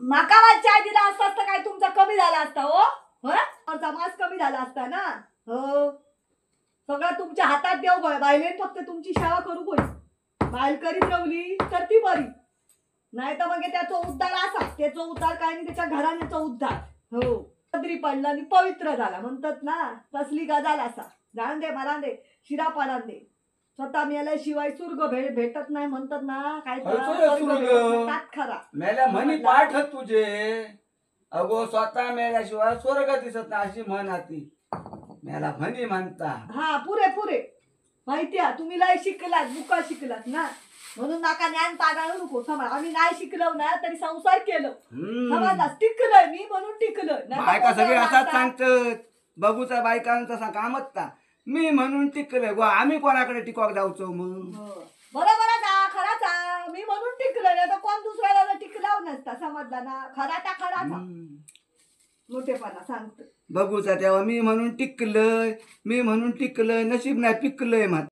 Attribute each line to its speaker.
Speaker 1: माका वाट चाय दिला असता तर काय तुमचा कमी झाला असता हो मास कमी झाला असता ना हो सगळं तुमच्या हातात देऊ गय बायलेन फक्त तुमची सेवा करू गई बायल करीत रावली तर ती बरी नाही तर मग त्याचा उद्धार असा त्याचा उद्धार काय नाही त्याच्या घराण्याचा उद्धार हो पदरी पडला आणि पवित्र झाला म्हणतात ना तसली गजाल असा जाण दे मला दे शिरा पाडा दे स्वतः मेल्याशिवाय सुर्ग भेटत नाही म्हणतात ना काय खरा
Speaker 2: मेल्या म्हणी पाठ तुझे अगो स्वतः मेल्याशिवाय स्वर्ग दिसत नाही अशी म्हण आती मेला म्हणी म्हणता
Speaker 1: हा पुरे पुरे माहिती आहे तुम्ही लय शिकलात बुका शिकलात ना म्हणून नाका ज्ञान पागाळू नको समज आम्ही नाही शिकलो ना तरी संसार केलं समजलास टिकलोय मी म्हणून टिकलोय
Speaker 2: बायका सगळे असाच सांगतात बघूचा बायकांचा सांग कामच मी म्हणून टिकलोय गो आम्ही कोणाकडे टिकवाक जाऊचो मग
Speaker 1: बरोबर खराचा मी म्हणून टिकलोय नाही तर कोण दुसऱ्याला टिकलाव नसता समजला ना खराचा खराचा मोठेपणा सांगतो
Speaker 2: बघूचा तेव्हा मी म्हणून टिकलय नशीब नाही पिकलय मात्र